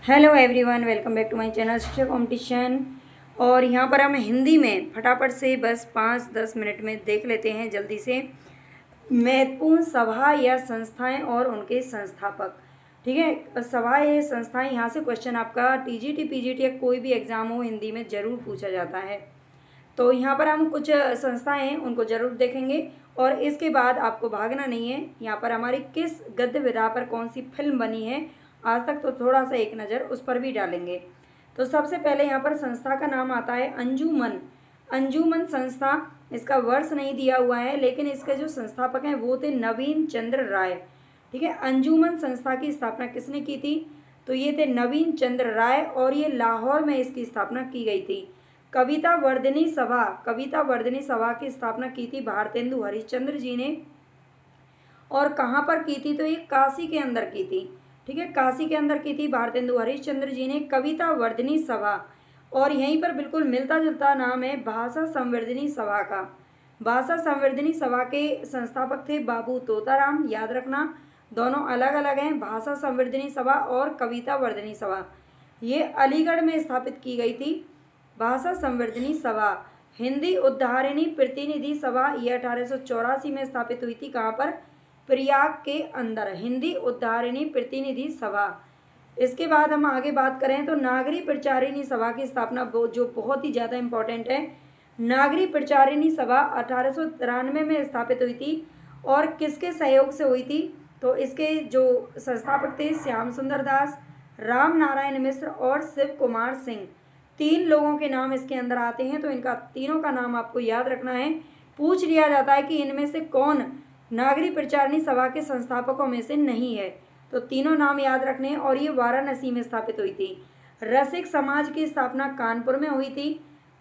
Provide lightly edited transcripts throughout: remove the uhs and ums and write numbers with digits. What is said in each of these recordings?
Hello everyone, welcome back to my channel Shiksha competition. और यहाँ पर हम हिंदी में फटाफट से बस 5-10 मिनट में देख लेते हैं जल्दी से महत्वपूर्ण सभा या संस्थाएं और उनके संस्थापक। ठीक है, सभा या संस्थाएं, यहाँ से क्वेश्चन आपका टीजीटी पीजीटी या कोई भी एग्जाम हो हिंदी में ज़रूर पूछा जाता है। तो यहाँ पर हम कुछ संस्थाएं हैं उनको ज़रूर देखेंगे और इसके बाद आपको भागना नहीं है। यहाँ पर हमारी किस गद्य विधा पर कौन सी फिल्म बनी है आज तक, तो थोड़ा सा एक नज़र उस पर भी डालेंगे। तो सबसे पहले यहाँ पर संस्था का नाम आता है अंजुमन। अंजुमन संस्था, इसका वर्ष नहीं दिया हुआ है लेकिन इसके जो संस्थापक हैं वो थे नवीन चंद्र राय। ठीक है, अंजुमन संस्था की स्थापना किसने की थी? तो ये थे नवीन चंद्र राय और ये लाहौर में इसकी स्थापना की गई थी। कविता वर्धिनी सभा की स्थापना की थी भारतेंदु हरिश्चंद्र जी ने। और कहाँ पर की थी? तो ये काशी के अंदर की थी। ठीक है, काशी के अंदर की थी भारतेंदु हरिश्चंद्र जी ने कविता वर्धिनी सभा। और यहीं पर बिल्कुल मिलता जुलता नाम है भाषा संवर्धनी सभा का। भाषा संवर्धनी सभा के संस्थापक थे बाबू तोताराम, याद रखना दोनों अलग अलग हैं, भाषा संवर्धनी सभा और कविता वर्धनी सभा। ये अलीगढ़ में स्थापित की गई थी भाषा संवर्धनी सभा। हिंदी उद्धारिणी प्रतिनिधि सभा ये 1884 में स्थापित हुई थी। कहाँ पर? प्रयाग के अंदर, हिंदी उद्धारिणी प्रतिनिधि सभा। इसके बाद हम आगे बात करें तो नागरी प्रचारिणी सभा की स्थापना जो बहुत ही ज़्यादा इम्पोर्टेंट है। नागरी प्रचारिणी सभा 1893 में स्थापित हुई थी और किसके सहयोग से हुई थी? तो इसके जो संस्थापक थे श्याम सुंदर दास, राम नारायण मिश्र और शिव कुमार सिंह। 3 लोगों के नाम इसके अंदर आते हैं, तो इनका तीनों का नाम आपको याद रखना है। पूछ लिया जाता है कि इनमें से कौन नागरी प्रचारिणी सभा के संस्थापकों में से नहीं है, तो तीनों नाम याद रखने हैं। और ये वाराणसी में स्थापित हुई थी। रसिक समाज की स्थापना कानपुर में हुई थी।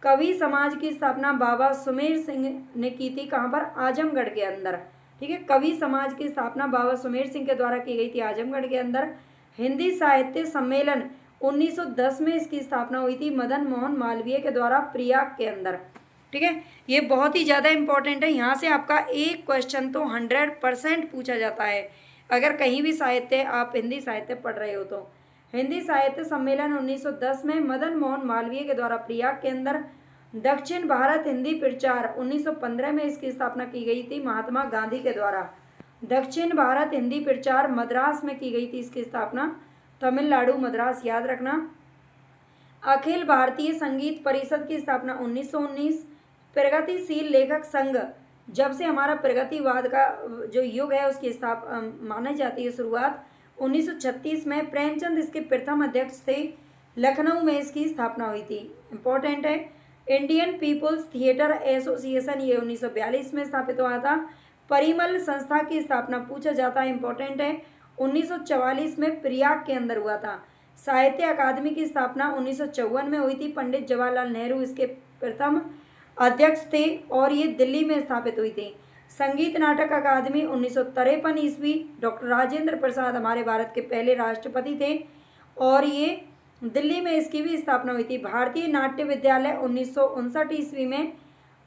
कवि समाज की स्थापना बाबा सुमेर सिंह ने की थी। कहाँ पर? आजमगढ़ के अंदर। ठीक है, कवि समाज की स्थापना बाबा सुमेर सिंह के द्वारा की गई थी आजमगढ़ के अंदर। हिंदी साहित्य सम्मेलन 1910 में इसकी स्थापना हुई थी मदन मोहन मालवीय के द्वारा प्रयाग के अंदर। ठीक है, ये बहुत ही ज़्यादा इंपॉर्टेंट है। यहाँ से आपका एक क्वेश्चन तो 100% पूछा जाता है अगर कहीं भी साहित्य आप हिंदी साहित्य पढ़ रहे हो तो। हिंदी साहित्य सम्मेलन 1910 में मदन मोहन मालवीय के द्वारा प्रयाग के अंदर। दक्षिण भारत हिंदी प्रचार 1915 में इसकी स्थापना की गई थी महात्मा गांधी के द्वारा। दक्षिण भारत हिंदी प्रचार मद्रास में की गई थी इसकी स्थापना, तमिलनाडु मद्रास, याद रखना। अखिल भारतीय संगीत परिषद की स्थापना 1919। प्रगतिशील लेखक संघ, जब से हमारा प्रगतिवाद का जो युग है उसकी मानी जाती है शुरुआत 1936 में। प्रेमचंद इसके प्रथम अध्यक्ष थे। लखनऊ में इसकी स्थापना हुई थी, इंपॉर्टेंट है। इंडियन पीपुल्स थिएटर एसोसिएशन ये 1942 में स्थापित हुआ था। परिमल संस्था की स्थापना पूछा जाता है, इंपॉर्टेंट है, 1944 में प्रयाग के अंदर हुआ था। साहित्य अकादमी की स्थापना 1954 में हुई थी। पंडित जवाहरलाल नेहरू इसके प्रथम अध्यक्ष थे और ये दिल्ली में स्थापित हुई थी। संगीत नाटक अकादमी 1953 ईस्वी, डॉक्टर राजेंद्र प्रसाद हमारे भारत के पहले राष्ट्रपति थे और ये दिल्ली में इसकी भी स्थापना हुई थी। भारतीय नाट्य विद्यालय 1959 ईस्वी में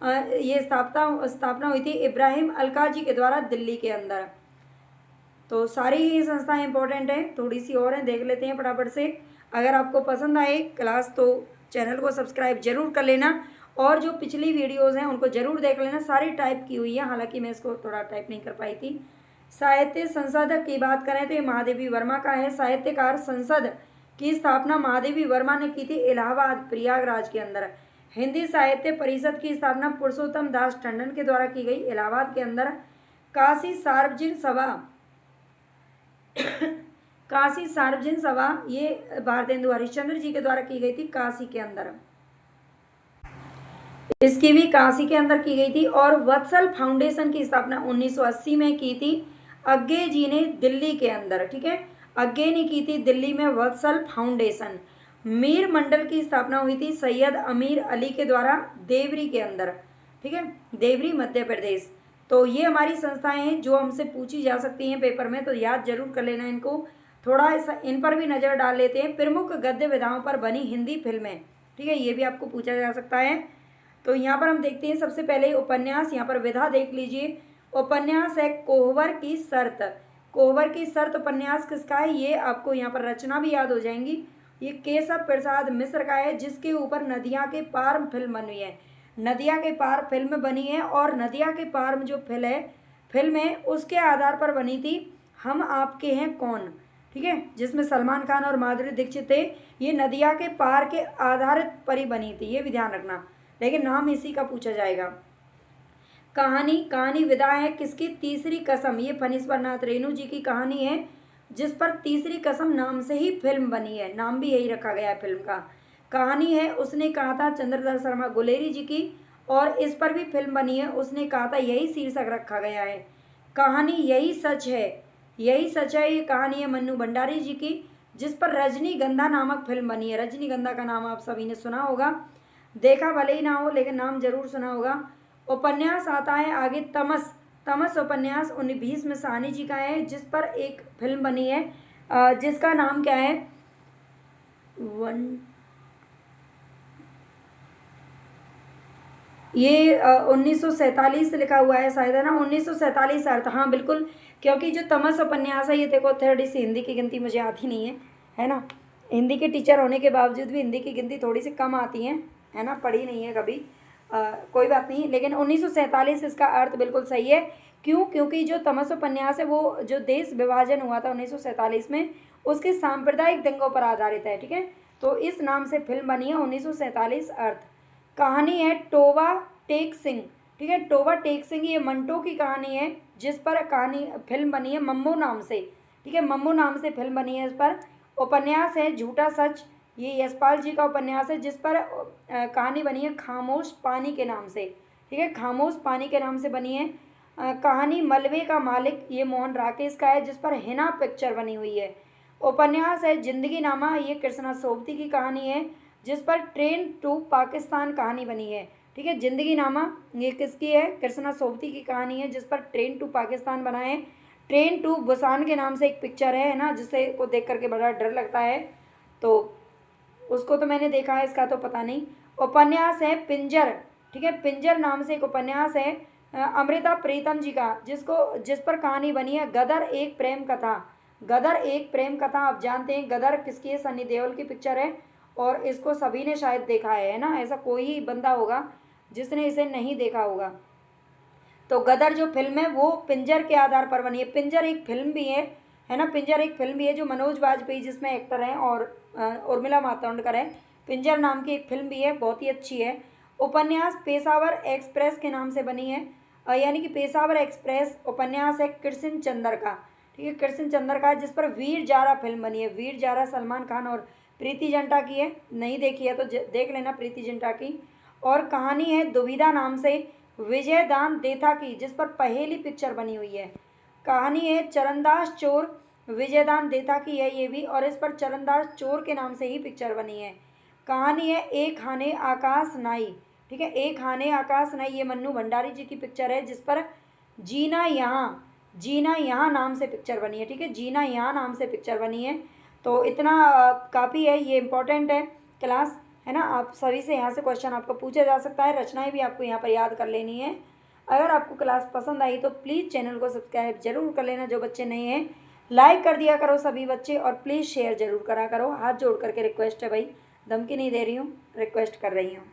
ये स्थापना हुई थी इब्राहिम अलकाजी के द्वारा दिल्ली के अंदर। तो सारी ही संस्थाएं इंपॉर्टेंट हैं, थोड़ी सी और हैं, देख लेते हैं फटाफट से। अगर आपको पसंद आए क्लास तो चैनल को सब्सक्राइब जरूर कर लेना और जो पिछली वीडियोस हैं उनको जरूर देख लेना। सारी टाइप की हुई है, हालांकि मैं इसको थोड़ा टाइप नहीं कर पाई थी। साहित्य संसद की बात करें तो ये महादेवी वर्मा का है। साहित्यकार संसद की स्थापना महादेवी वर्मा ने की थी इलाहाबाद प्रयागराज के अंदर। हिंदी साहित्य परिषद की स्थापना पुरुषोत्तम दास टंडन के द्वारा की गई इलाहाबाद के अंदर। काशी सार्वजनिक सभा काशी सार्वजनिक सभा ये भारतेंदु हरिश्चंद्र जी के द्वारा की गई थी काशी के अंदर, इसकी भी काशी के अंदर की गई थी। और वत्सल फाउंडेशन की स्थापना 1980 में की थी अग्गे जी ने दिल्ली के अंदर। ठीक है, अग्गे ने की थी दिल्ली में वत्सल फाउंडेशन। मीर मंडल की स्थापना हुई थी सैयद अमीर अली के द्वारा देवरी के अंदर। ठीक है, देवरी मध्य प्रदेश। तो ये हमारी संस्थाएं हैं जो हमसे पूछी जा सकती हैं पेपर में, तो याद जरूर कर लेना इनको। थोड़ा इन पर भी नज़र डाल लेते हैं। प्रमुख गद्य विधाओं पर बनी हिंदी फिल्में, ठीक है, ये भी आपको पूछा जा सकता है। तो यहाँ पर हम देखते हैं सबसे पहले उपन्यास, यहाँ पर विधा देख लीजिए। उपन्यास है कोहबर की शर्त। कोहबर की शर्त उपन्यास किसका है? ये आपको यहाँ पर रचना भी याद हो जाएंगी ये केशव प्रसाद मिश्र का है, जिसके ऊपर नदिया के पार फिल्म बनी है। नदिया के पार फिल्म बनी है, और नदिया के पार में जो फिल्म है उसके आधार पर बनी थी हम आपके हैं कौन, ठीक है, जिसमें सलमान खान और माधुरी दीक्षित थे। ये नदिया के पार के आधारित पर ही बनी थी, ये भी ध्यान रखना, लेकिन नाम इसी का पूछा जाएगा। कहानी विदा है किसकी, तीसरी कसम, ये फणीश्वरनाथ रेणु जी की कहानी है, जिस पर तीसरी कसम नाम से ही फिल्म बनी है, नाम भी यही रखा गया है फिल्म का। कहानी है उसने कहा था चंद्रधर शर्मा गुलेरी जी की, और इस पर भी फिल्म बनी है, उसने कहा था, यही शीर्षक रखा गया है। कहानी यही सच है, यही सच है, ये कहानी है मन्नू भंडारी जी की, जिस पर रजनीगंधा नामक फिल्म बनी है। रजनीगंधा का नाम आप सभी ने सुना होगा, देखा भले ही ना हो लेकिन नाम जरूर सुना होगा। उपन्यास आता है आगे तमस उपन्यास 19 साहनी जी का है, जिस पर एक फिल्म बनी है, जिसका नाम क्या है, ये 1947 लिखा हुआ है शायद, है ना, 1947 अर्थ, हाँ बिल्कुल, क्योंकि जो तमस उपन्यास है ये देखो थोड़ी सी हिंदी की गिनती मुझे आती नहीं है ना, हिंदी के टीचर होने के बावजूद भी हिंदी की गिनती थोड़ी सी कम आती है ना, पढ़ी नहीं है कभी, कोई बात नहीं, लेकिन 1947 इसका अर्थ बिल्कुल सही है। क्यों, क्योंकि जो तमस उपन्यास है वो जो देश विभाजन हुआ था 1947 में, उसके सांप्रदायिक दंगों पर आधारित है, ठीक है, तो इस नाम से फिल्म बनी है 1947 अर्थ। कहानी है टोबा टेक सिंह, ठीक है, टोबा टेक सिंह, ये मंटो की कहानी है, जिस पर कहानी फिल्म बनी है मम्मू नाम से, ठीक है, मम्मू नाम से फिल्म बनी है इस पर। उपन्यास है झूठा सच, ये यशपाल जी का उपन्यास है, जिस पर कहानी बनी है खामोश पानी के नाम से, ठीक है, खामोश पानी के नाम से बनी है। कहानी मलबे का मालिक, ये मोहन राकेश का है, जिस पर हिना पिक्चर बनी हुई है। उपन्यास है जिंदगी नामा, ये कृष्णा सोबती की कहानी है, जिस पर ट्रेन टू पाकिस्तान कहानी बनी है, ठीक है, जिंदगी नामा ये किसकी है, कृष्णा सोबती की कहानी है, जिस पर ट्रेन टू पाकिस्तान बना है। ट्रेन टू बुसान के नाम से एक पिक्चर है ना, जिसे को देख करके बड़ा डर लगता है, तो उसको तो मैंने देखा है, इसका तो पता नहीं। उपन्यास है पिंजर, ठीक है, पिंजर नाम से एक उपन्यास है अमृता प्रीतम जी का, जिस पर कहानी बनी है गदर एक प्रेम कथा। गदर एक प्रेम कथा, आप जानते हैं गदर किसकी है, सनी देओल की पिक्चर है, और इसको सभी ने शायद देखा है ना, ऐसा कोई ही बंदा होगा जिसने इसे नहीं देखा होगा। तो गदर जो फिल्म है वो पिंजर के आधार पर बनी है। पिंजर एक फिल्म भी है ना, पिंजर एक फिल्म भी है जो मनोज वाजपेयी जिसमें एक्टर हैं, और उर्मिला मातोंडकर है। पिंजर नाम की एक फिल्म भी है, बहुत ही अच्छी है। उपन्यास पेशावर एक्सप्रेस के नाम से बनी है, यानी कि पेशावर एक्सप्रेस उपन्यास है कृष्ण चंद्र का, ठीक है, कृष्ण चंद्र का, जिस पर वीर जारा फिल्म बनी है। वीर जारा सलमान खान और प्रीति जिंटा की है, नहीं देखी है तो देख लेना प्रीति जिंटा की। और कहानी है दुविधा नाम से विजय दान देथा की, जिस पर पहेली पिक्चर बनी हुई है। कहानी है चरणदास चोर, विजयदान देथा की है ये भी, और इस पर चरणदास चोर के नाम से ही पिक्चर बनी है। कहानी है एक हाने आकाश नाई, ठीक है, एक हाने आकाश नाई, ये मन्नू भंडारी जी की पिक्चर है, जिस पर जीना यहाँ नाम से पिक्चर बनी है, ठीक है, जीना यहाँ नाम से पिक्चर बनी है। तो इतना काफ़ी है, ये इम्पोर्टेंट है क्लास, है ना, आप सभी से यहाँ से क्वेश्चन आपको पूछा जा सकता है, रचनाएं भी आपको यहाँ पर याद कर लेनी है। अगर आपको क्लास पसंद आई तो प्लीज़ चैनल को सब्सक्राइब जरूर कर लेना, जो बच्चे नए हैं लाइक कर दिया करो सभी बच्चे, और प्लीज़ शेयर जरूर करा करो। हाथ जोड़ करके रिक्वेस्ट है भाई, धमकी नहीं दे रही हूँ, रिक्वेस्ट कर रही हूँ।